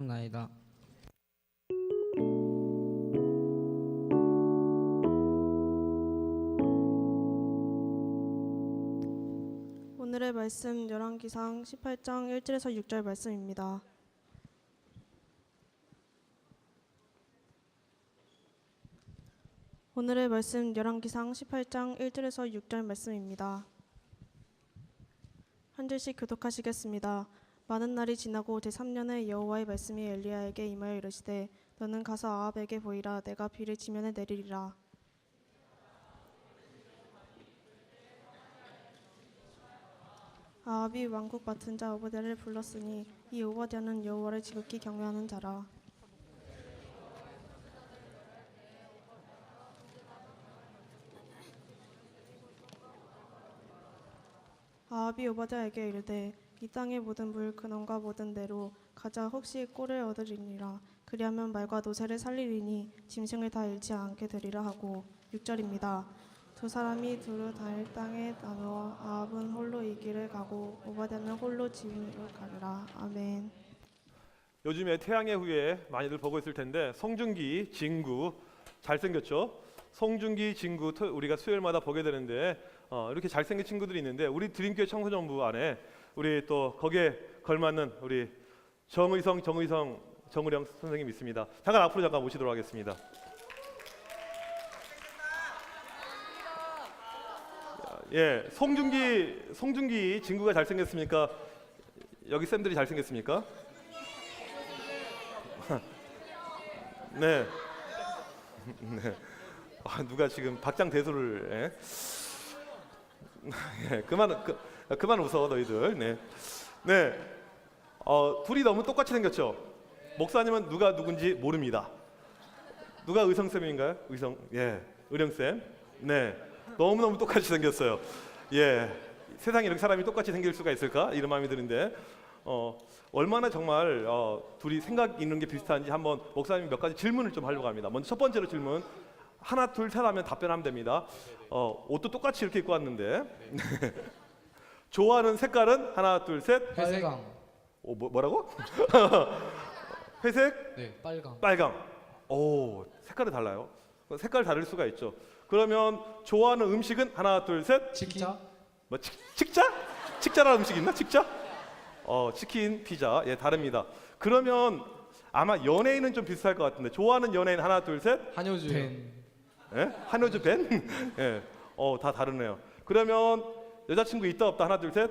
나이다. 오늘의 말씀 열왕기상 18장 1절에서 6절 말씀입니다. 오늘의 말씀 열왕기상 18장 1절에서 6절 말씀입니다. 한 절씩 교독하시겠습니다. 많은 날이 지나고 제3년에 여호와의 말씀이 엘리야에게 임하여 이르시되 너는 가서 아합에게 보이라. 내가 비를 지면에 내리리라. 아합이 왕국 맡은 자 오버댜를 불렀으니 이 오버댜는 여호와를 지극히 경외하는 자라. 아합이 오버댜에게 이르되 이 땅의 모든 물 근원과 모든 대로 가자. 혹시 꼴을 얻으리니라. 그리하면 말과 노새를 살리리니 짐승을 다 잃지 않게 되리라 하고. 6절입니다. 두 사람이 두루 다닐 땅에 나누어 아합은 홀로 이 길을 가고 오바댜는 홀로 지위로 가리라. 아멘. 요즘에 태양의 후예 많이들 보고 있을 텐데 송중기, 진구 잘생겼죠? 송중기, 진구 우리가 수요일마다 보게 되는데 이렇게 잘생긴 친구들이 있는데 우리 드림교회 청소년부 안에 우리 또 거기에 걸맞는 우리 정의성 정의령 선생님 있습니다. 잠깐 모시도록 하겠습니다. 예, 송중기 진구가 잘생겼습니까? 여기 쌤들이 잘생겼습니까? 네. 네. 누가 지금 박장대소를 예, 그만 웃어 너희들. 네. 네. 둘이 너무 똑같이 생겼죠? 목사님은 누가 누군지 모릅니다. 누가 의성쌤인가요? 예, 의령쌤. 네. 너무너무 똑같이 생겼어요. 예. 세상에 이렇게 사람이 똑같이 생길 수가 있을까? 이런 마음이 드는데 얼마나 정말 둘이 생각 있는 게 비슷한지 한번 목사님이 몇 가지 질문을 좀 하려고 합니다. 먼저 첫 번째로 질문. 하나 둘 셋 하면 답변하면 됩니다. 옷도 똑같이 이렇게 입고 왔는데 좋아하는 색깔은 하나 둘 셋. 회색강. 뭐라고? 회색? 네, 빨강. 빨강. 오, 색깔이 달라요. 색깔 다를 수가 있죠. 그러면 좋아하는 음식은 하나 둘 셋. 치킨. 뭐 식자? 식자라는 음식 있나? 식자? 치킨, 피자. 예, 다릅니다. 그러면 아마 연예인은 좀 비슷할 것 같은데 좋아하는 연예인 하나 둘 셋. 한효주. 예? 한효주 밴? 예. 다 다르네요. 그러면 여자친구 있다 없다 하나 둘 셋.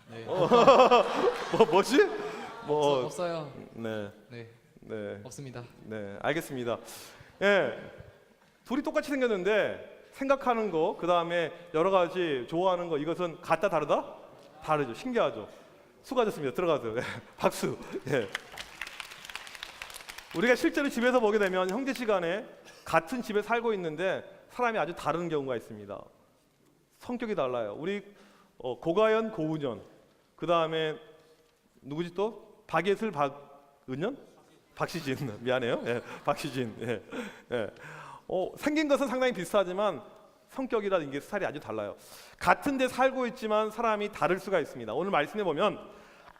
네. 뭐지? 없어요. 네. 네. 네. 없습니다. 네, 알겠습니다. 예. 둘이 똑같이 생겼는데 생각하는 거, 그다음에 여러 가지 좋아하는 거 이것은 같다 다르다? 다르죠. 신기하죠. 수고하셨습니다. 들어가세요. 박수. 예. 우리가 실제로 집에서 보게 되면 형제지간에 같은 집에 살고 있는데 사람이 아주 다른 경우가 있습니다. 성격이 달라요. 우리 고가연, 고은연, 그 다음에 누구지 또? 박예슬, 박은연, 박시진. 미안해요. 예, 박시진. 예, 예. 생긴 것은 상당히 비슷하지만 성격이라든지 이게 스타일이 아주 달라요. 같은 데 살고 있지만 사람이 다를 수가 있습니다. 오늘 말씀해 보면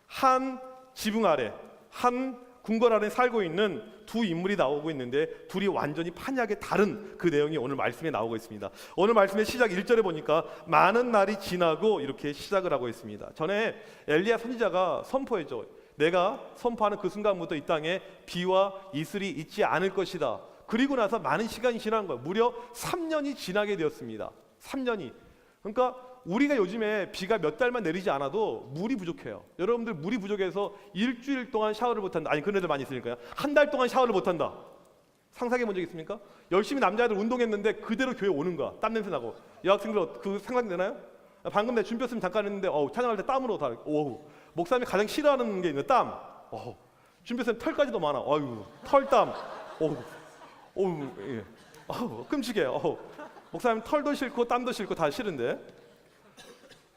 한 지붕 아래, 한 궁궐 안에 살고 있는 두 인물이 나오고 있는데 둘이 완전히 판약에 다른 그 내용이 오늘 말씀에 나오고 있습니다. 오늘 말씀의 시작 1절에 보니까 많은 날이 지나고 이렇게 시작을 하고 있습니다. 전에 엘리야 선지자가 선포했죠. 내가 선포하는 그 순간부터 이 땅에 비와 이슬이 있지 않을 것이다. 그리고 나서 많은 시간이 지난 거예요. 무려 3년이 지나게 되었습니다. 3년이. 그러니까 우리가 요즘에 비가 몇 달만 내리지 않아도 물이 부족해요. 여러분들 물이 부족해서 일주일 동안 샤워를 못한다. 아니 그런 애들 많이 있으니까요. 한 달 동안 샤워를 못한다. 상상해 본 적 있습니까? 열심히 남자애들 운동했는데 그대로 교회 오는 거야. 땀 냄새 나고. 여학생들 그 생각되나요? 방금 내가 준비했으면 잠깐 했는데 찬양할 때 땀으로 다. 목사님이 가장 싫어하는 게 있는 땀. 준비했으면 털까지도 많아. 털땀. 예. 끔찍해. 목사님 털도 싫고 땀도 싫고 다 싫은데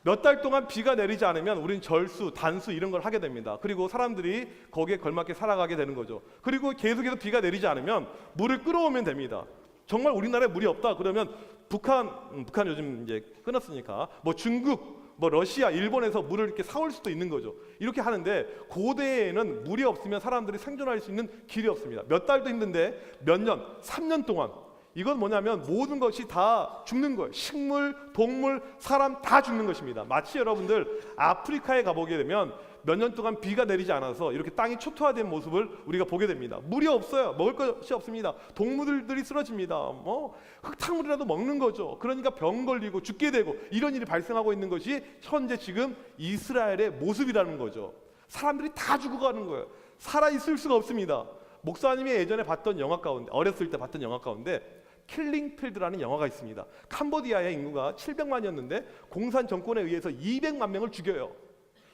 몇 달 동안 비가 내리지 않으면 우린 절수, 단수 이런 걸 하게 됩니다. 그리고 사람들이 거기에 걸맞게 살아가게 되는 거죠. 그리고 계속해서 비가 내리지 않으면 물을 끌어오면 됩니다. 정말 우리나라에 물이 없다 그러면 북한 요즘 이제 끊었으니까 중국 뭐 러시아, 일본에서 물을 이렇게 사올 수도 있는 거죠. 이렇게 하는데 고대에는 물이 없으면 사람들이 생존할 수 있는 길이 없습니다. 몇 달도 힘든데 몇 년, 3년 동안 이건 뭐냐면 모든 것이 다 죽는 거예요. 식물, 동물, 사람 다 죽는 것입니다. 마치 여러분들 아프리카에 가보게 되면 몇 년 동안 비가 내리지 않아서 이렇게 땅이 초토화된 모습을 우리가 보게 됩니다. 물이 없어요. 먹을 것이 없습니다. 동물들이 쓰러집니다. 뭐 흙탕물이라도 먹는 거죠. 그러니까 병 걸리고 죽게 되고 이런 일이 발생하고 있는 것이 현재 지금 이스라엘의 모습이라는 거죠. 사람들이 다 죽어가는 거예요. 살아 있을 수가 없습니다. 목사님이 예전에 봤던 영화 가운데, 어렸을 때 봤던 영화 가운데 킬링필드라는 영화가 있습니다. 캄보디아의 인구가 700만이었는데 공산 정권에 의해서 200만 명을 죽여요.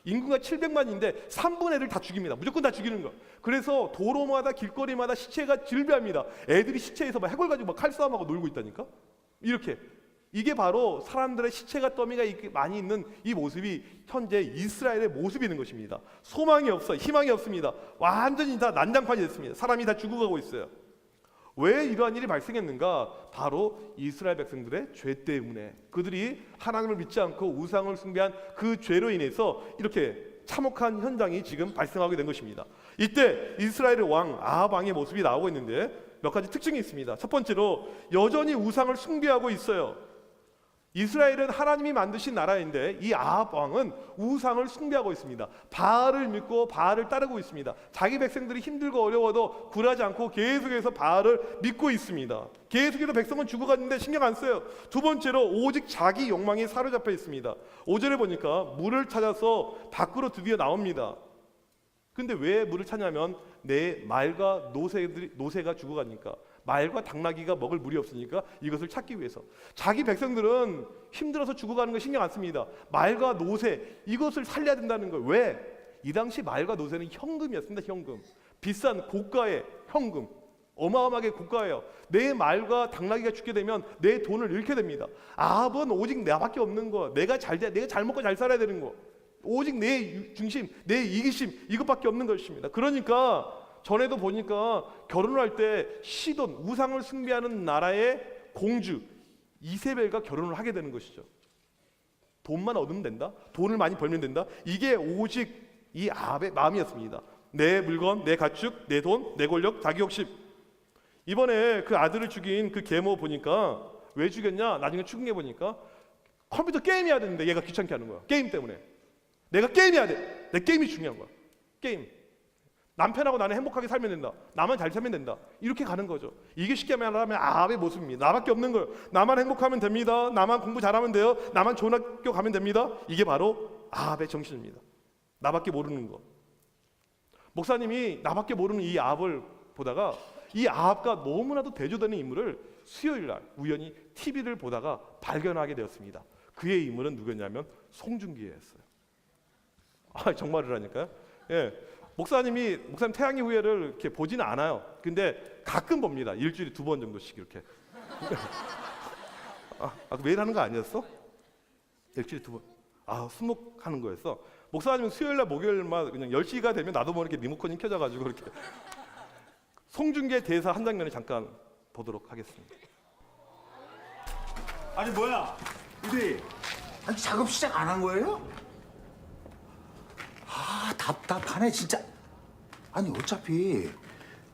인구가 700만인데 3분의 1을 다 죽입니다. 무조건 다 죽이는 거. 그래서 도로마다 길거리마다 시체가 질비합니다. 애들이 시체에서 막 해골 가지고 막 칼싸움하고 놀고 있다니까. 이렇게 이게 바로 사람들의 시체가 더미가 많이 있는 이 모습이 현재 이스라엘의 모습이 있는 것입니다. 소망이 없어, 희망이 없습니다. 완전히 다 난장판이 됐습니다. 사람이 다 죽어가고 있어요. 왜 이러한 일이 발생했는가? 바로 이스라엘 백성들의 죄 때문에 그들이 하나님을 믿지 않고 우상을 숭배한 그 죄로 인해서 이렇게 참혹한 현장이 지금 발생하게 된 것입니다. 이때 이스라엘의 왕 아합 왕의 모습이 나오고 있는데 몇 가지 특징이 있습니다. 첫 번째로 여전히 우상을 숭배하고 있어요. 이스라엘은 하나님이 만드신 나라인데 이 아합 왕은 우상을 숭배하고 있습니다. 바알을 믿고 바알을 따르고 있습니다. 자기 백성들이 힘들고 어려워도 굴하지 않고 계속해서 바알을 믿고 있습니다. 계속해서 백성은 죽어갔는데 신경 안 써요. 두 번째로 오직 자기 욕망에 사로잡혀 있습니다. 5절에 보니까 물을 찾아서 밖으로 드디어 나옵니다. 근데 왜 물을 찾냐면 내 말과 노새가 죽어가니까, 말과 당나귀가 먹을 물이 없으니까 이것을 찾기 위해서. 자기 백성들은 힘들어서 죽어가는 거 신경 안 씁니다. 말과 노새 이것을 살려야 된다는 거예요. 왜? 이 당시 말과 노새는 현금이었습니다. 현금, 비싼 고가의 현금, 어마어마하게 고가예요. 내 말과 당나귀가 죽게 되면 내 돈을 잃게 됩니다. 아합은 오직 나밖에 없는 거, 내가 잘 먹고 잘 살아야 되는 거, 오직 내 중심, 내 이기심 이것밖에 없는 것입니다. 그러니까 전에도 보니까 결혼을 할 때 시돈, 우상을 숭배하는 나라의 공주 이세벨과 결혼을 하게 되는 것이죠. 돈만 얻으면 된다, 돈을 많이 벌면 된다, 이게 오직 이 아합의 마음이었습니다. 내 물건, 내 가축, 내 돈, 내 권력, 자기 욕심. 이번에 그 아들을 죽인 그 계모 보니까 왜 죽였냐, 나중에 추궁해 보니까 컴퓨터 게임해야 되는데 얘가 귀찮게 하는 거야. 게임 때문에. 내가 게임해야 돼. 내 게임이 중요한 거야. 게임. 남편하고 나는 행복하게 살면 된다. 나만 잘 살면 된다. 이렇게 가는 거죠. 이게 쉽게 말하면 아합의 모습입니다. 나밖에 없는 거예요. 나만 행복하면 됩니다. 나만 공부 잘하면 돼요. 나만 좋은 학교 가면 됩니다. 이게 바로 아합의 정신입니다. 나밖에 모르는 거. 목사님이 나밖에 모르는 이 아합을 보다가 이 아합과 너무나도 대조되는 인물을 수요일 날 우연히 TV를 보다가 발견하게 되었습니다. 그의 인물은 누구였냐면 송중기였어요. 아, 정말이라니까요. 예. 목사님 태양의 후예를 이렇게 보지는 않아요. 근데 가끔 봅니다. 일주일에 2번 정도씩 이렇게. 매일 하는 거 아니었어? 일주일에 2번. 수목하는 거였어. 목사님은 수요일날 목요일만 그냥 10시가 되면 나도 모르게 리모컨이 켜져가지고 이렇게. 송중기의 대사 한 장면을 잠깐 보도록 하겠습니다. 아니 뭐야? 우리 아직 작업 시작 안 한 거예요? 답답하네 진짜. 아니 어차피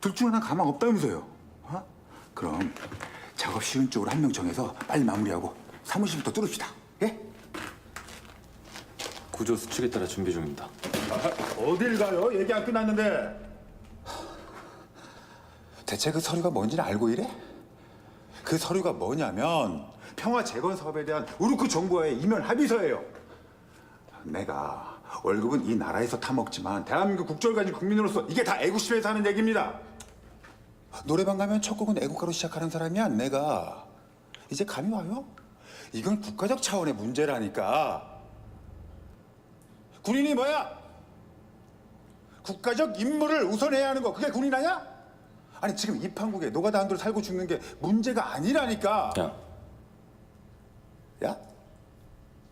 둘 중 하나 가망 없다면서요. 그럼 작업 쉬운 쪽으로 한 명 정해서 빨리 마무리하고 사무실부터 뚫읍시다. 예? 구조 수칙에 따라 준비 중입니다. 어딜 가요? 얘기 안 끝났는데. 대체 그 서류가 뭔지는 알고 이래? 그 서류가 뭐냐면 평화 재건 사업에 대한 우르크 정부와의 이면 합의서예요. 내가 월급은 이 나라에서 타먹지만 대한민국 국적을 가진 국민으로서 이게 다 애국심에서 하는 얘기입니다. 노래방 가면 첫 곡은 애국가로 시작하는 사람이야. 내가 이제 감이 와요? 이건 국가적 차원의 문제라니까. 군인이 뭐야? 국가적 임무를 우선해야 하는 거, 그게 군인 아니야? 아니 지금 이 판국에 노가다 한도로 살고 죽는 게 문제가 아니라니까. 야?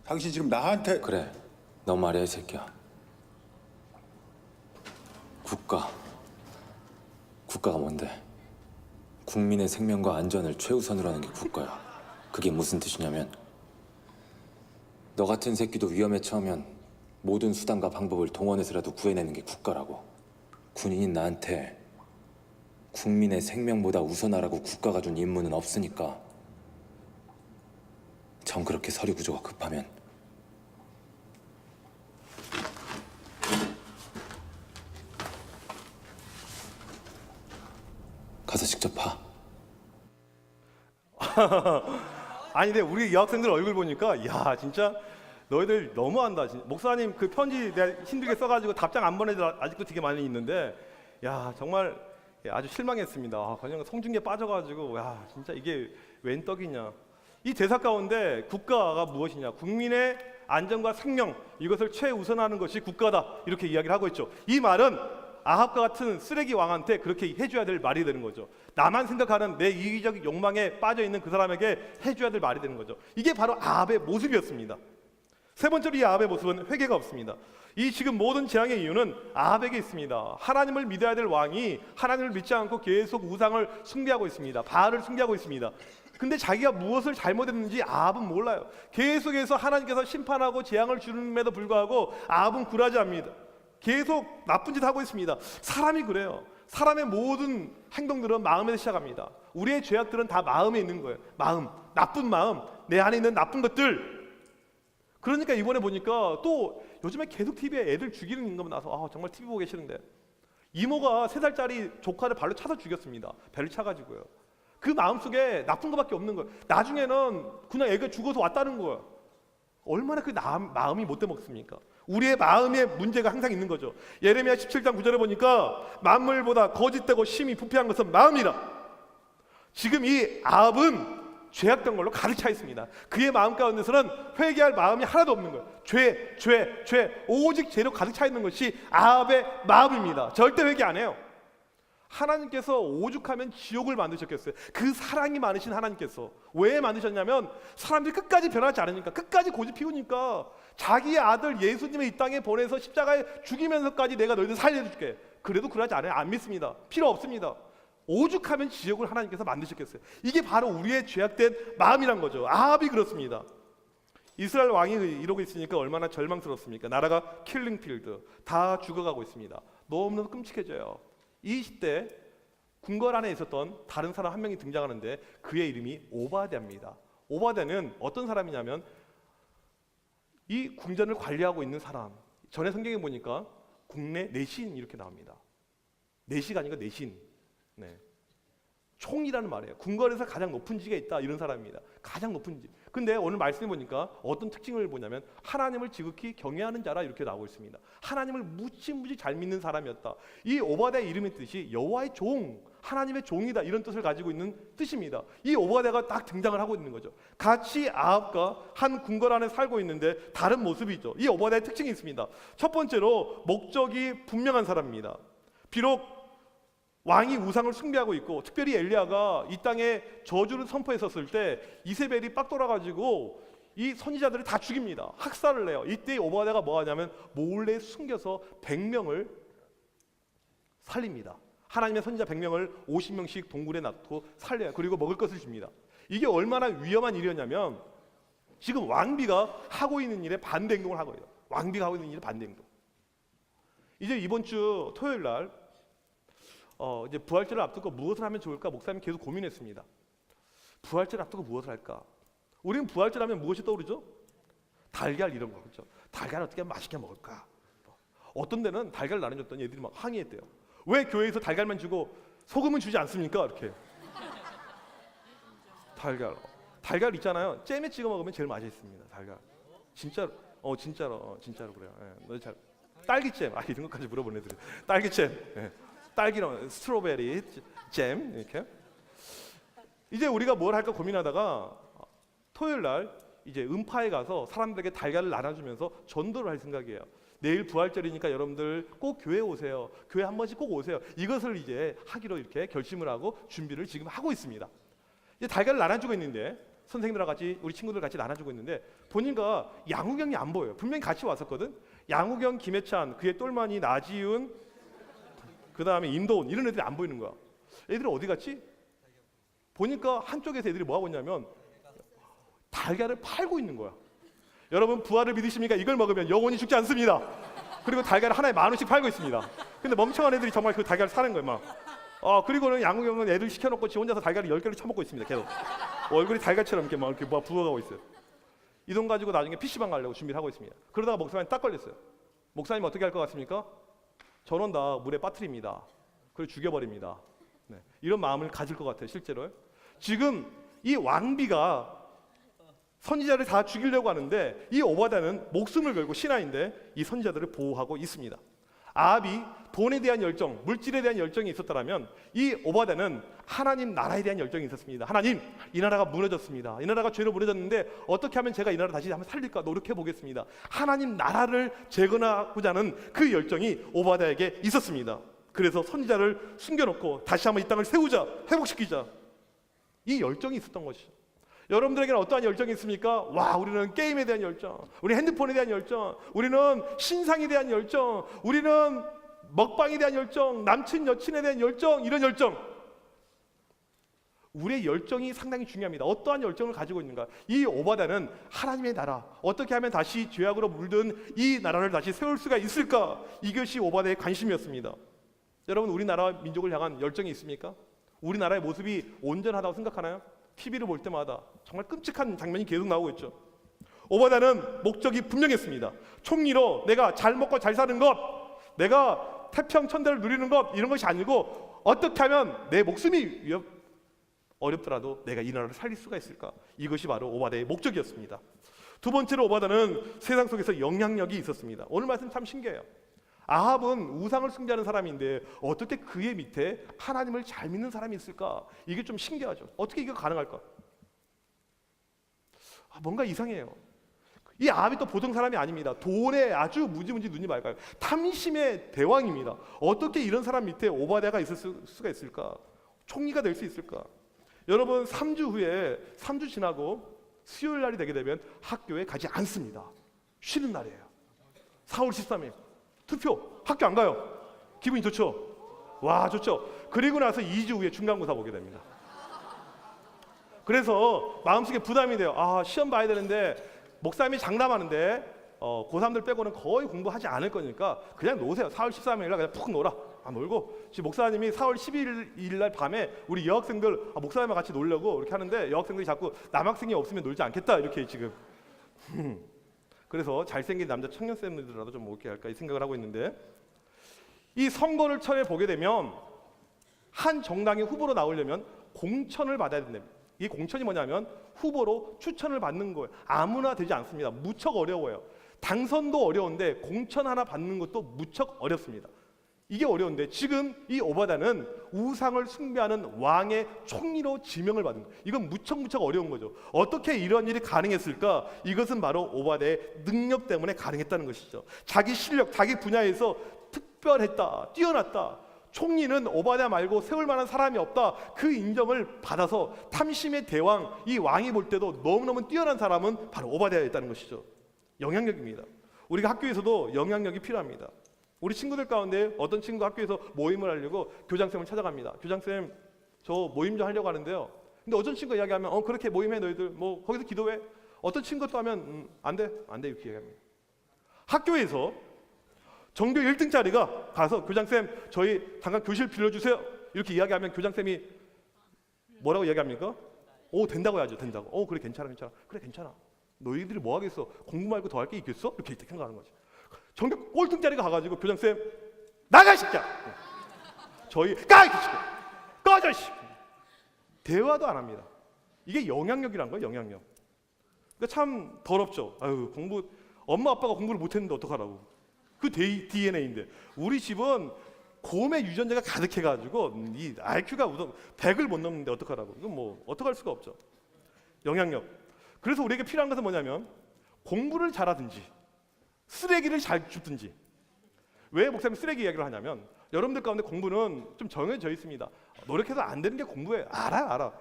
당신 지금 나한테. 그래, 너 말이야 이 새끼야. 국가가 뭔데? 국민의 생명과 안전을 최우선으로 하는 게 국가야. 그게 무슨 뜻이냐면 너 같은 새끼도 위험에 처하면 모든 수단과 방법을 동원해서라도 구해내는 게 국가라고. 군인인 나한테 국민의 생명보다 우선하라고 국가가 준 임무는 없으니까. 전 그렇게 서류 구조가 급하면 가서 직접 봐. 아니 근데 우리 여학생들 얼굴 보니까 야 진짜 너희들 너무한다. 진짜. 목사님 그 편지 내가 힘들게 써가지고 답장 안 보내들 아직도 되게 많이 있는데 야 정말 아주 실망했습니다. 아, 그냥 성중계 빠져가지고 야 진짜 이게 웬 떡이냐. 이 대사 가운데 국가가 무엇이냐? 국민의 안전과 생명 이것을 최우선하는 것이 국가다 이렇게 이야기를 하고 있죠. 이 말은 아합과 같은 쓰레기 왕한테 그렇게 해줘야 될 말이 되는 거죠. 나만 생각하는 내 이기적 욕망에 빠져 있는 그 사람에게 해줘야 될 말이 되는 거죠. 이게 바로 아합의 모습이었습니다. 세 번째로 이 아합의 모습은 회개가 없습니다. 이 지금 모든 재앙의 이유는 아합에게 있습니다. 하나님을 믿어야 될 왕이 하나님을 믿지 않고 계속 우상을 숭배하고 있습니다. 바알을 숭배하고 있습니다. 근데 자기가 무엇을 잘못했는지 아합은 몰라요. 계속해서 하나님께서 심판하고 재앙을 주는데도 불구하고 아합은 굴하지 않습니다. 계속 나쁜 짓 하고 있습니다. 사람이 그래요. 사람의 모든 행동들은 마음에서 시작합니다. 우리의 죄악들은 다 마음에 있는 거예요. 마음, 나쁜 마음, 내 안에 있는 나쁜 것들. 그러니까 이번에 보니까 또 요즘에 계속 TV에 애들 죽이는 인간 나서 정말 TV 보고 계시는데 이모가 3살짜리 조카를 발로 차서 죽였습니다. 배를 차가지고요. 그 마음속에 나쁜 것밖에 없는 거예요. 나중에는 그냥 애가 죽어서 왔다는 거예요. 얼마나 그 마음이 못돼 먹습니까? 우리의 마음에 문제가 항상 있는 거죠. 예레미야 17장 9절에 보니까 만물보다 거짓되고 심히 부패한 것은 마음이라. 지금 이 아합은 죄악된 걸로 가득 차 있습니다. 그의 마음 가운데서는 회개할 마음이 하나도 없는 거예요. 죄 오직 죄로 가득 차 있는 것이 아합의 마음입니다. 절대 회개 안 해요. 하나님께서 오죽하면 지옥을 만드셨겠어요. 그 사랑이 많으신 하나님께서 왜 만드셨냐면 사람들이 끝까지 변하지 않으니까, 끝까지 고집 피우니까 자기의 아들 예수님을 이 땅에 보내서 십자가에 죽이면서까지 내가 너희들 살려줄게. 그래도 그러지 않아요. 안 믿습니다. 필요 없습니다. 오죽하면 지옥을 하나님께서 만드셨겠어요. 이게 바로 우리의 죄악된 마음이란 거죠. 아합이 그렇습니다. 이스라엘 왕이 이러고 있으니까 얼마나 절망스럽습니까? 나라가 킬링필드, 다 죽어가고 있습니다. 너무너무 끔찍해져요. 이 시대 궁궐 안에 있었던 다른 사람 한 명이 등장하는데 그의 이름이 오바댜입니다. 오바댜는 어떤 사람이냐면 이 궁전을 관리하고 있는 사람. 전에 성경에 보니까 국내 내신 이렇게 나옵니다. 내시가 아니고 내신. 네. 총이라는 말이에요. 궁궐에서 가장 높은 직에 있다 이런 사람입니다. 가장 높은 직. 근데 오늘 말씀해 보니까 어떤 특징을 보냐면 하나님을 지극히 경외하는 자라 이렇게 나오고 있습니다. 하나님을 무지무지 잘 믿는 사람이었다. 이 오바댜의 이름의 뜻이 여호와의 종, 하나님의 종이다 이런 뜻을 가지고 있는 뜻입니다. 이 오바댜가 딱 등장을 하고 있는 거죠. 같이 아합과 한 궁궐 안에 살고 있는데 다른 모습이죠. 이 오바댜의 특징이 있습니다. 첫 번째로 목적이 분명한 사람입니다. 비록 왕이 우상을 숭배하고 있고 특별히 엘리야가 이 땅에 저주를 선포했었을 때 이세벨이 빡 돌아가지고 이 선지자들을 다 죽입니다. 학살을 해요. 이때 오바댜가 뭐 하냐면 몰래 숨겨서 100명을 살립니다. 하나님의 선지자 100명을 50명씩 동굴에 놔두고 살려요. 그리고 먹을 것을 줍니다. 이게 얼마나 위험한 일이었냐면 지금 왕비가 하고 있는 일에 반대 행동을 하고 있어요. 왕비가 하고 있는 일에 반대 행동. 이제 이번 주 토요일 날 이제 부활절을 앞두고 무엇을 하면 좋을까 목사님이 계속 고민했습니다. 부활절을 앞두고 무엇을 할까? 우리는 부활절 하면 무엇이 떠오르죠? 달걀 이런 거 그렇죠? 달걀 어떻게 맛있게 먹을까? 어떤 데는 달걀 나눠줬더니 애들이 막 항의했대요. 왜 교회에서 달걀만 주고 소금은 주지 않습니까? 이렇게. 달걀 있잖아요. 잼에 찍어 먹으면 제일 맛있습니다. 달걀. 진짜로 그래요. 예, 너 잘. 딸기잼. 이런 것까지 물어보는 애들이. 딸기잼. 예. 딸기랑 스트로베리 잼 이렇게. 이제 우리가 뭘 할까 고민하다가 토요일 날 이제 음파에 가서 사람들에게 달걀을 나눠주면서 전도를 할 생각이에요. 내일 부활절이니까 여러분들 꼭 교회 오세요. 교회 한 번씩 꼭 오세요. 이것을 이제 하기로 이렇게 결심을 하고 준비를 지금 하고 있습니다. 이제 달걀을 나눠주고 있는데 선생님들과 같이 우리 친구들 같이 나눠주고 있는데 보니까 양우경이 안 보여요. 분명히 같이 왔었거든. 양우경, 김혜찬, 그의 똘마니, 나지윤, 그 다음에 임도훈 이런 애들이 안 보이는 거야. 애들이 어디 갔지? 보니까 한쪽에서 애들이 뭐 하고 있냐면 달걀을 팔고 있는 거야. 여러분 부활을 믿으십니까? 이걸 먹으면 영원히 죽지 않습니다. 그리고 달걀을 하나에 10,000원씩 팔고 있습니다. 근데 멍청한 애들이 정말 그 달걀을 사는 거예요, 막. 그리고는 양국형은 애들 시켜놓고 지 혼자서 달걀을 10개를 처먹고 있습니다. 계속 얼굴이 달걀처럼 이렇게 막 이렇게 막 부어가고 있어요. 이 돈 가지고 나중에 PC방 가려고 준비를 하고 있습니다. 그러다가 목사님 딱 걸렸어요. 목사님 어떻게 할 것 같습니까? 전원 다 물에 빠뜨립니다. 그리고 죽여버립니다. 네. 이런 마음을 가질 것 같아요, 실제로. 지금 이 왕비가 선지자를 다 죽이려고 하는데 이 오바다는 목숨을 걸고 신하인데 이 선지자들을 보호하고 있습니다. 아합이 돈에 대한 열정, 물질에 대한 열정이 있었다면 이 오바다는 하나님 나라에 대한 열정이 있었습니다. 하나님, 이 나라가 무너졌습니다. 이 나라가 죄로 무너졌는데 어떻게 하면 제가 이 나라 다시 한번 살릴까 노력해 보겠습니다. 하나님 나라를 재건하고자 하는 그 열정이 오바다에게 있었습니다. 그래서 선지자를 숨겨놓고 다시 한번 이 땅을 세우자, 회복시키자. 이 열정이 있었던 것이죠. 여러분들에게는 어떠한 열정이 있습니까? 와, 우리는 게임에 대한 열정, 우리 핸드폰에 대한 열정, 우리는 신상에 대한 열정, 우리는 먹방에 대한 열정, 남친 여친에 대한 열정, 이런 열정. 우리의 열정이 상당히 중요합니다. 어떠한 열정을 가지고 있는가? 이 오바다는 하나님의 나라, 어떻게 하면 다시 죄악으로 물든 이 나라를 다시 세울 수가 있을까? 이것이 오바다의 관심이었습니다. 여러분, 우리나라 민족을 향한 열정이 있습니까? 우리나라의 모습이 온전하다고 생각하나요? TV를 볼 때마다 정말 끔찍한 장면이 계속 나오고 있죠. 오바다는 목적이 분명했습니다. 총리로 내가 잘 먹고 잘 사는 것, 내가 태평천대를 누리는 것, 이런 것이 아니고 어떻게 하면 내 목숨이 어렵더라도 내가 이 나라를 살릴 수가 있을까? 이것이 바로 오바다의 목적이었습니다. 두 번째로 오바다는 세상 속에서 영향력이 있었습니다. 오늘 말씀 참 신기해요. 아합은 우상을 숭배하는 사람인데 어떻게 그의 밑에 하나님을 잘 믿는 사람이 있을까? 이게 좀 신기하죠. 어떻게 이게 가능할까? 뭔가 이상해요. 이 아합이 또 보통 사람이 아닙니다. 돈에 아주 무지무지 눈이 맑아요. 탐심의 대왕입니다. 어떻게 이런 사람 밑에 오바다가 있을 수가 있을까? 총리가 될 수 있을까? 여러분, 3주 후에 3주 지나고 수요일 날이 되게 되면 학교에 가지 않습니다. 쉬는 날이에요. 4월 13일 투표, 학교 안 가요. 기분이 좋죠? 와, 좋죠? 그리고 나서 2주 후에 중간고사 보게 됩니다. 그래서 마음속에 부담이 돼요. 시험 봐야 되는데 목사님이 장담하는데 고3들 빼고는 거의 공부하지 않을 거니까 그냥 노세요. 4월 13일 날 그냥 푹 놀아. 놀고, 지금 목사님이 4월 11일 날 밤에 우리 여학생들 목사님과 같이 놀려고 이렇게 하는데 여학생들이 자꾸 남학생이 없으면 놀지 않겠다 이렇게 지금 그래서 잘생긴 남자 청년쌤들이라도 좀 모을게 할까 이 생각을 하고 있는데, 이 선거를 처에 보게 되면 한 정당의 후보로 나오려면 공천을 받아야 된답니다. 이 공천이 뭐냐면 후보로 추천을 받는 거예요. 아무나 되지 않습니다. 무척 어려워요. 당선도 어려운데 공천 하나 받는 것도 무척 어렵습니다. 이게 어려운데 지금 이 오바다는 우상을 숭배하는 왕의 총리로 지명을 받은 거예요. 이건 무척 어려운 거죠. 어떻게 이런 일이 가능했을까? 이것은 바로 오바다의 능력 때문에 가능했다는 것이죠. 자기 실력, 자기 분야에서 특별했다, 뛰어났다. 총리는 오바다 말고 세울 만한 사람이 없다. 그 인정을 받아서 탐심의 대왕, 이 왕이 볼 때도 너무너무 뛰어난 사람은 바로 오바다였다는 것이죠. 영향력입니다. 우리가 학교에서도 영향력이 필요합니다. 우리 친구들 가운데 어떤 친구 학교에서 모임을 하려고 교장쌤을 찾아갑니다. 교장쌤, 저 모임 좀 하려고 하는데요. 근데 어떤 친구가 이야기하면 그렇게 모임해 너희들, 뭐 거기서 기도해. 어떤 친구가 또 하면 안 돼 이렇게 이야기합니다. 학교에서 전교 1등짜리가 가서 교장쌤 저희 잠깐 교실 빌려주세요 이렇게 이야기하면 교장쌤이 뭐라고 이야기합니까? 된다고 해야죠. 된다고. 그래 괜찮아. 그래 괜찮아. 너희들이 뭐 하겠어? 공부 말고 더 할 게 있겠어? 이렇게 생각하는 거죠. 전교 꼴등짜리가 가가지고 교장쌤 나가 이 새끼야. 저희 까 이 새끼야. 꺼져 이 새끼야. 대화도 안 합니다. 이게 영향력이란 거예요. 영향력. 그러니까 참 더럽죠. 공부 엄마 아빠가 공부를 못했는데 어떡하라고. 그 DNA인데 우리 집은 곰의 유전자가 가득해가지고 이 IQ가 우선 100을 못 넘는데 어떡하라고. 이건 뭐 어떡할 수가 없죠. 영향력. 그래서 우리에게 필요한 것은 뭐냐면 공부를 잘하든지 쓰레기를 잘 줍든지. 왜 목사님 쓰레기 이야기를 하냐면 여러분들 가운데 공부는 좀 정해져 있습니다. 노력해서 안 되는 게 공부예요. 알아.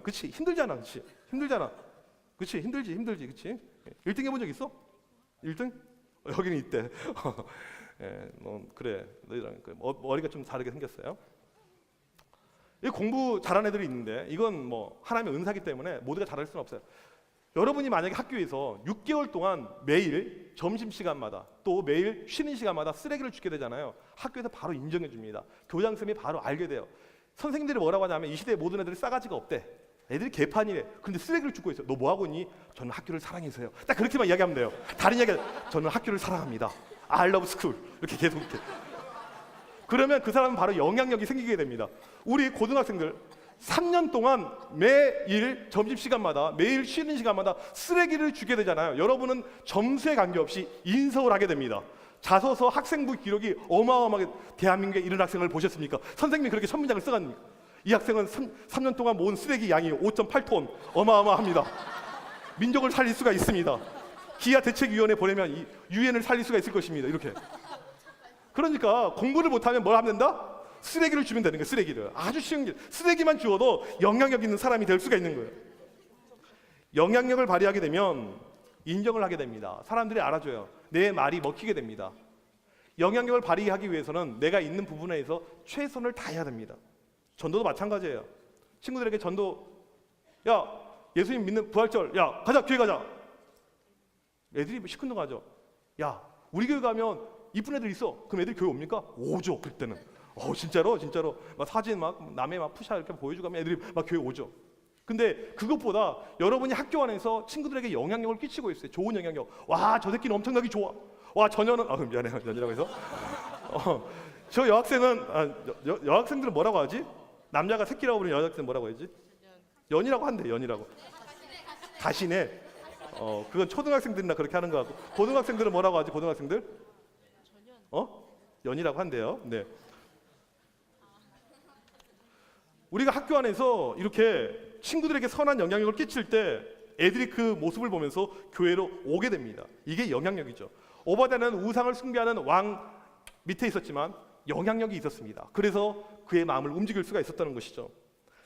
그치 힘들잖아. 그치 힘들잖아. 그치 힘들지. 그치 1등 해본 적 있어? 1등? 여기는 있대. 그래. 너희랑 머리가 좀 다르게 생겼어요. 이 공부 잘하는 애들이 있는데 이건 뭐 하나님의 은사기 때문에 모두가 잘할 수는 없어요. 여러분이 만약에 학교에서 6개월 동안 매일 점심시간마다 또 매일 쉬는 시간마다 쓰레기를 줍게 되잖아요. 학교에서 바로 인정해 줍니다. 교장선생님이 바로 알게 돼요. 선생님들이 뭐라고 하냐면 이 시대의 모든 애들이 싸가지가 없대. 애들이 개판이래. 근데 쓰레기를 줍고 있어요. 너 뭐하고 있니? 저는 학교를 사랑해서요. 딱 그렇게만 이야기하면 돼요. 다른 이야기 저는 학교를 사랑합니다. I love school. 이렇게 계속 이렇게. 그러면 그 사람은 바로 영향력이 생기게 됩니다. 우리 고등학생들 3년 동안 매일 점심시간마다 매일 쉬는 시간마다 쓰레기를 주게 되잖아요. 여러분은 점수에 관계없이 인서울 하게 됩니다. 자소서 학생부 기록이 어마어마하게 대한민국에 이런 학생을 보셨습니까? 선생님이 그렇게 선문장을 써갔습니까? 이 학생은 3년 동안 모은 쓰레기 양이 5.8톤 어마어마합니다. 민족을 살릴 수가 있습니다. 기아 대책위원회 보내면 이 유엔을 살릴 수가 있을 것입니다. 이렇게. 그러니까 공부를 못하면 뭘 하면 된다? 쓰레기를 주면 되는 거예요. 쓰레기를. 아주 쉬운 길. 쓰레기만 주어도 영향력 있는 사람이 될 수가 있는 거예요. 영향력을 발휘하게 되면 인정을 하게 됩니다. 사람들이 알아줘요. 내 말이 먹히게 됩니다. 영향력을 발휘하기 위해서는 내가 있는 부분에서 최선을 다해야 됩니다. 전도도 마찬가지예요. 친구들에게 전도, 야 예수님 믿는 부활절, 야 가자 교회 가자. 애들이 시큰둥하죠. 야 우리 교회 가면 이쁜 애들 있어. 그럼 애들 교회 옵니까? 오죠. 그때는. 진짜로 막 사진 막 남의 막 푸샷 이렇게 보여주고 하면 애들이 막 교회 오죠. 근데 그것보다 여러분이 학교 안에서 친구들에게 영향력을 끼치고 있어요. 좋은 영향력. 와 저 새끼는 엄청나게 좋아. 와 저녀는 미안해 연이라고 해서 저 여학생은 여학생들은 뭐라고 하지? 남자가 새끼라고 부르는 여학생 뭐라고 하지? 연이라고 한대. 연이라고. 가시네. 그건 초등학생들이나 그렇게 하는 거 같고 고등학생들은 뭐라고 하지? 고등학생들? 연이라고 한대요. 네. 우리가 학교 안에서 이렇게 친구들에게 선한 영향력을 끼칠 때 애들이 그 모습을 보면서 교회로 오게 됩니다. 이게 영향력이죠. 오바댜는 우상을 숭배하는 왕 밑에 있었지만 영향력이 있었습니다. 그래서 그의 마음을 움직일 수가 있었다는 것이죠.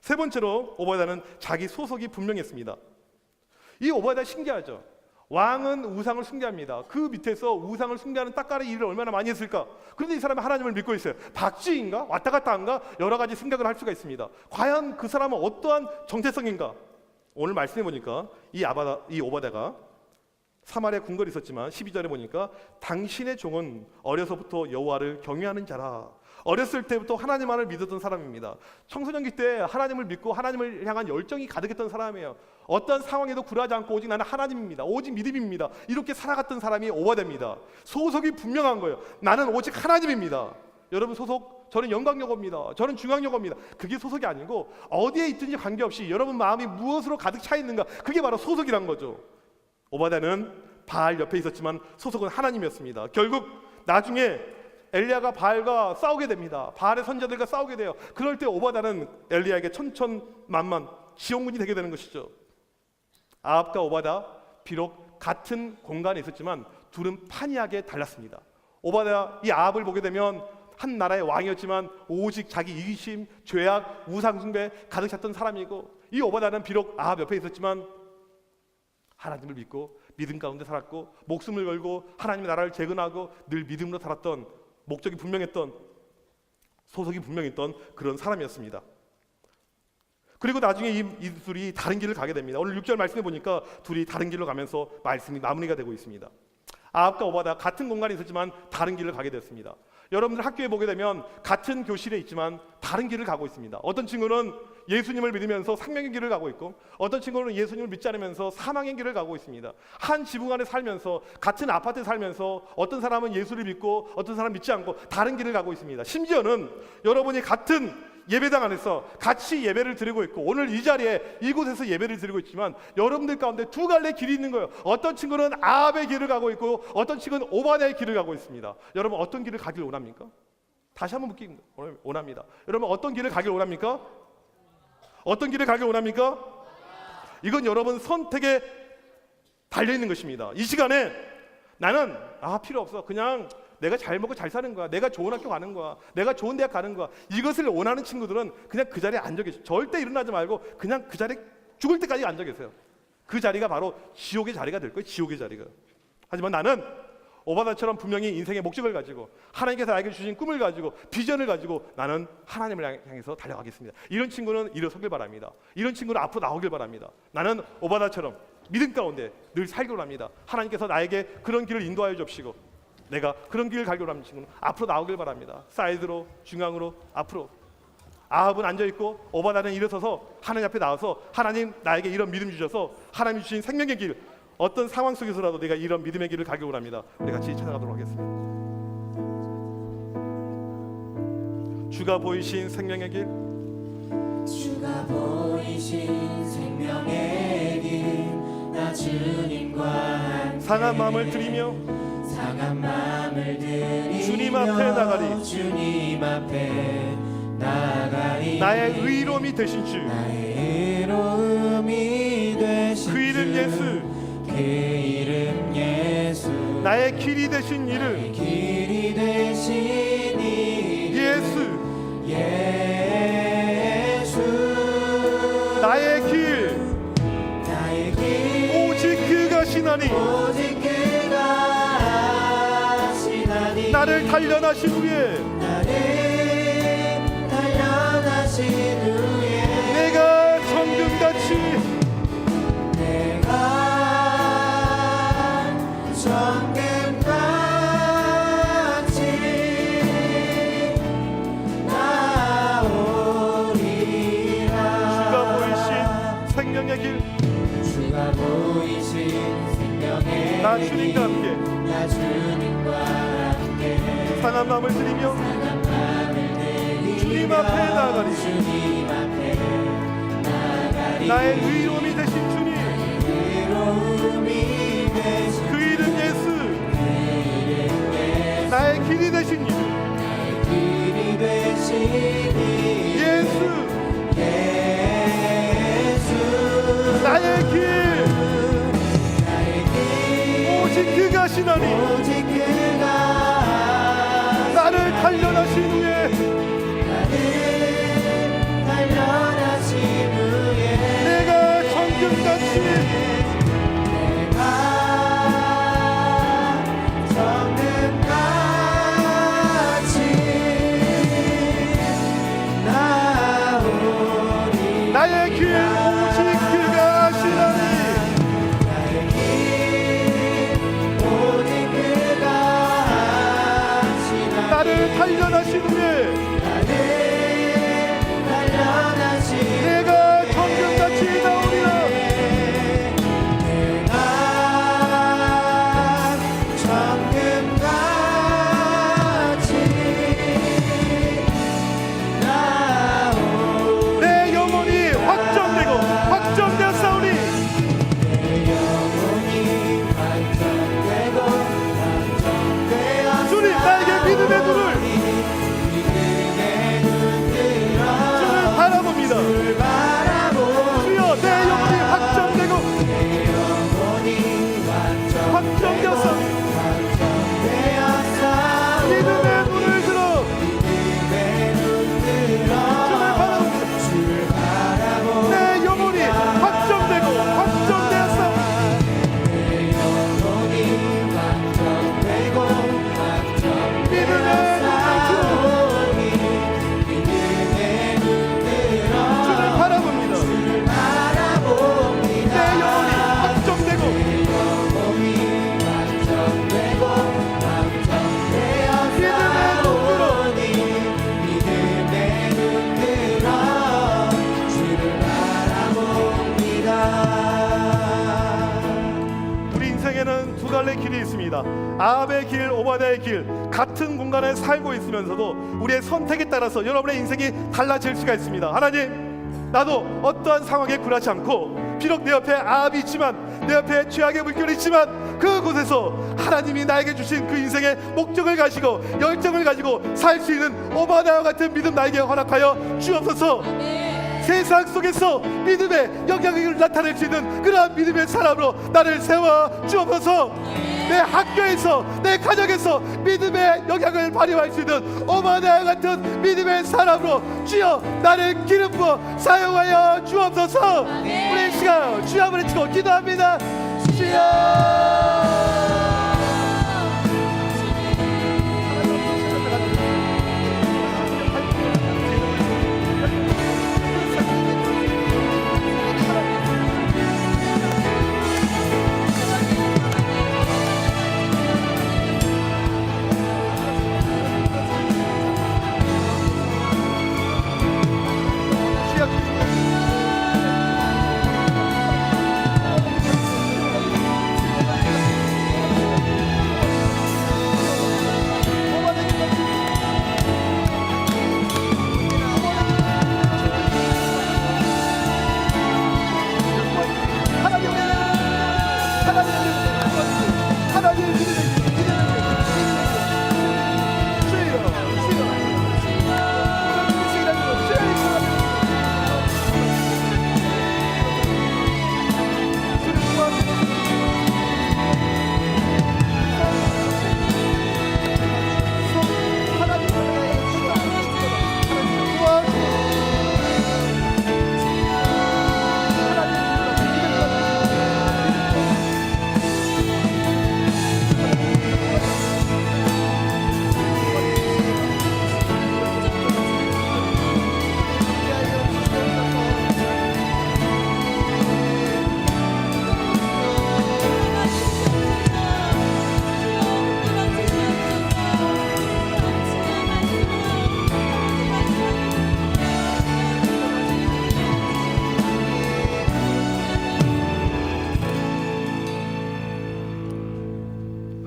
세 번째로 오바댜는 자기 소속이 분명했습니다. 이 오바댜 신기하죠. 왕은 우상을 숭배합니다. 그 밑에서 우상을 숭배하는 따까리 일을 얼마나 많이 했을까? 그런데 이 사람은 하나님을 믿고 있어요. 박쥐인가? 왔다 갔다 한가? 여러 가지 생각을 할 수가 있습니다. 과연 그 사람은 어떠한 정체성인가? 오늘 말씀해 보니까 이 오바댜가 사마리아 궁궐에 있었지만 12절에 보니까 당신의 종은 어려서부터 여호와를 경외하는 자라. 어렸을 때부터 하나님만을 믿었던 사람입니다. 청소년기 때 하나님을 믿고 하나님을 향한 열정이 가득했던 사람이에요. 어떤 상황에도 굴하지 않고 오직 나는 하나님입니다. 오직 믿음입니다. 이렇게 살아갔던 사람이 오바댜입니다. 소속이 분명한 거예요. 나는 오직 하나님입니다. 여러분 소속, 저는 영광여고입니다. 저는 중앙여고입니다. 그게 소속이 아니고 어디에 있든지 관계없이 여러분 마음이 무엇으로 가득 차 있는가, 그게 바로 소속이란 거죠. 오바댜는 바알 옆에 있었지만 소속은 하나님이었습니다. 결국 나중에 엘리야가 바알과 싸우게 됩니다. 바알의 선자들과 싸우게 돼요. 그럴 때 오바댜는 엘리야에게 천천만만 지원군이 되게 되는 것이죠. 아합과 오바댜 비록 같은 공간에 있었지만 둘은 판이하게 달랐습니다. 오바댜 이 아합을 보게 되면 한 나라의 왕이었지만 오직 자기 이기심, 죄악, 우상숭배 가득 찼던 사람이고, 이 오바댜는 비록 아합 옆에 있었지만 하나님을 믿고 믿음 가운데 살았고 목숨을 걸고 하나님의 나라를 재건하고 늘 믿음으로 살았던, 목적이 분명했던, 소속이 분명했던 그런 사람이었습니다. 그리고 나중에 이 둘이 다른 길을 가게 됩니다. 오늘 6절 말씀해 보니까 둘이 다른 길로 가면서 말씀이 마무리가 되고 있습니다. 아합과 오바댜 같은 공간에 있었지만 다른 길을 가게 됐습니다. 여러분들 학교에 보게 되면 같은 교실에 있지만 다른 길을 가고 있습니다. 어떤 친구는 예수님을 믿으면서 생명의 길을 가고 있고 어떤 친구는 예수님을 믿지 않으면서 사망의 길을 가고 있습니다. 한 지붕 안에 살면서 같은 아파트에 살면서 어떤 사람은 예수를 믿고 어떤 사람은 믿지 않고 다른 길을 가고 있습니다. 심지어는 여러분이 같은 예배당 안에서 같이 예배를 드리고 있고 오늘 이 자리에 이곳에서 예배를 드리고 있지만 여러분들 가운데 두 갈래 길이 있는 거예요. 어떤 친구는 아합의 길을 가고 있고 어떤 친구는 오바댜의 길을 가고 있습니다. 여러분 어떤 길을 가길 원합니까? 다시 한번 묻기 원합니다. 여러분 어떤 길을 가길 원합니까? 어떤 길을 가길 원합니까? 이건 여러분 선택에 달려있는 것입니다. 이 시간에 나는 필요 없어, 그냥 내가 잘 먹고 잘 사는 거야, 내가 좋은 학교 가는 거야, 내가 좋은 대학 가는 거야, 이것을 원하는 친구들은 그냥 그 자리에 앉아 계세요. 절대 일어나지 말고 그냥 그 자리에 죽을 때까지 앉아 계세요. 그 자리가 바로 지옥의 자리가 될 거예요. 지옥의 자리가. 하지만 나는 오바댜처럼 분명히 인생의 목적을 가지고 하나님께서 나에게 주신 꿈을 가지고 비전을 가지고 나는 하나님을 향해서 달려가겠습니다. 이런 친구는 일어서길 바랍니다. 이런 친구는 앞으로 나오길 바랍니다. 나는 오바댜처럼 믿음 가운데 늘 살기를 합니다. 하나님께서 나에게 그런 길을 인도하여 주시고 내가 그런 길을 가기로 하는 친구는 앞으로 나오길 바랍니다. 사이드로, 중앙으로, 앞으로. 아합은 앉아있고 오바다는 일어서서 하나님 앞에 나와서 하나님 나에게 이런 믿음 주셔서 하나님 주신 생명의 길, 어떤 상황 속에서라도 내가 이런 믿음의 길을 가기로 합니다. 우리 같이 찾아가도록 하겠습니다. 주가 보이신 생명의 길, 주가 보이신 생명의 길, 나 주님과 함께 상한 마음을 드리며 상한 마음을 드리며 주님 앞에 나가리. 주님 앞에 나가리. 나의 의로움이 되신 주, 나의 의로움이 되신 그 이름 주, 예수, 그 이름 예수, 나의 길이 되신 나의 이름 길이 되신 이름 예수, 예수, 나의 길 나의 길 오직 그가 신하니 오직 그가 하시나니. 나를 단련하신 후에 나를 단련하신 후에 내가 정금같이 내가 정금같이 나오리라. 주가 보이신 생명의 길, 주가 보이신 생명의 나 주님과 함께 나 주님과 함께 상한 마음을 드리며 상한 마음을 드리며 주님 앞에 나아가리. 주님 앞에 나가리. 나의 의로움이 되신 주님, 의로움이 되신 그 이름 예수, 나의 길이 되신 이름 길이 되신 예수, 예수, 나의 길 나의 길 오직 그가 신하니 오직 그가 나를 단련하신 후에 나를 단련하신 후에 내가 정금같이 내가 정금같이 나오리. 나의 길 오직 그가 신하니 나의 길 오직 그가 하시나니. 나를 단련하신 후에 나를 단련하신 내가 정금같이 나오리라. 내가 정금같이 나오리. 내 영혼이 확정되고 확정되었사오니 내 영혼이 완전되고 완전되었사오니. 주님 나에게 믿음의 눈을 믿음의 눈 들어 주를 바라봅니다. 주여 내 영혼이 확정되고 내 영혼이 확정되었사오니 완전되었사오니. 믿음의 눈을 들어 믿음의 눈 들어 주를 바라봅니다. 주를 바라보니 내 영혼이 확정되고 확정되었사오니 내 영혼이 완전되고 완전되었사오니. 믿음의 눈 들어 주를 바라봅니다. 주를 바라봅니다. 내 영혼이 확정되고 영혼이 완전되고 완전되었사오니. 믿음의 눈 들어 주를 바라봅니다. 우리 인생에는 두 갈래 길이 있습니다. 아합의 길, 오바다의 길. 같은 공간에 살고 있으면서도 우리의 선택에 따라서 여러분의 인생이 달라질 수가 있습니다. 하나님, 나도 어떠한 상황에 굴하지 않고 비록 내 옆에 아합이 있지만 내 옆에 죄악의 물결이 있지만 그곳에서 하나님이 나에게 주신 그 인생의 목적을 가지고 열정을 가지고 살 수 있는 오바다와 같은 믿음 나에게 허락하여 주옵소서. 세상 속에서 믿음의 영향력을 나타낼 수 있는 그러한 믿음의 사람으로 나를 세워 주옵소서. 내 학교에서 내 가정에서 믿음의 영향을 발휘할 수 있는 오바다와 같은 믿음의 사람으로 주여 나를 기름 부어 사용하여 주옵소서. 우리 이 시간 주여 한번 외치고 기도합니다. 주여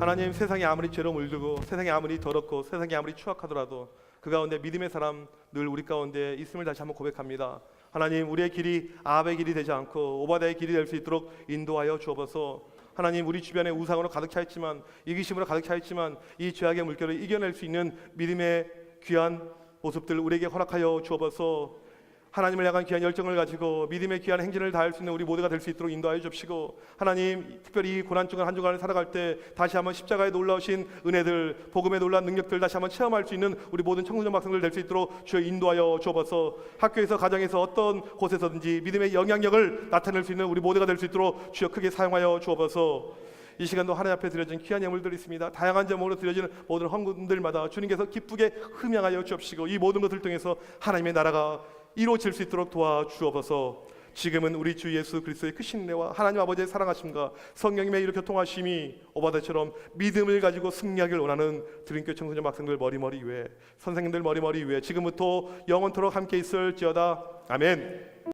하나님, 세상이 아무리 죄로 물들고 세상이 아무리 더럽고 세상이 아무리 추악하더라도 그 가운데 믿음의 사람 늘 우리 가운데 있음을 다시 한번 고백합니다. 하나님, 우리의 길이 아합의 길이 되지 않고 오바댜의 길이 될 수 있도록 인도하여 주옵소서. 하나님, 우리 주변에 우상으로 가득 차 있지만, 이기심으로 가득 차 있지만 이 죄악의 물결을 이겨낼 수 있는 믿음의 귀한 모습들 우리에게 허락하여 주옵소서. 하나님을 향한 귀한 열정을 가지고 믿음의 귀한 행진을 다할 수 있는 우리 모두가 될 수 있도록 인도하여 주옵시고, 하나님, 특별히 이 고난 중간 한 주간을 살아갈 때 다시 한번 십자가에 놀라우신 은혜들, 복음의 놀라운 능력들 다시 한번 체험할 수 있는 우리 모든 청소년 학생들 될 수 있도록 주여 인도하여 주옵소서. 학교에서, 가정에서, 어떤 곳에서든지 믿음의 영향력을 나타낼 수 있는 우리 모두가 될 수 있도록 주여 크게 사용하여 주옵소서. 이 시간도 하나님 앞에 드려진 귀한 예물들이 있습니다. 다양한 제목으로 드려지는 모든 헌금들마다 주님께서 기쁘게 흠양하여 주옵시고, 이 모든 것을 통해서 하나님의 나라가 이루어질 수 있도록 도와주옵소서. 지금은 우리 주 예수 그리스도의 크신 은혜와 하나님 아버지의 사랑하심과 성령님의 이렇게 교통하심이 오바댜처럼 믿음을 가지고 승리하길 원하는 드림교회 청소년 학생들 머리머리 위에, 선생님들 머리머리 위에 지금부터 영원토록 함께 있을지어다. 아멘.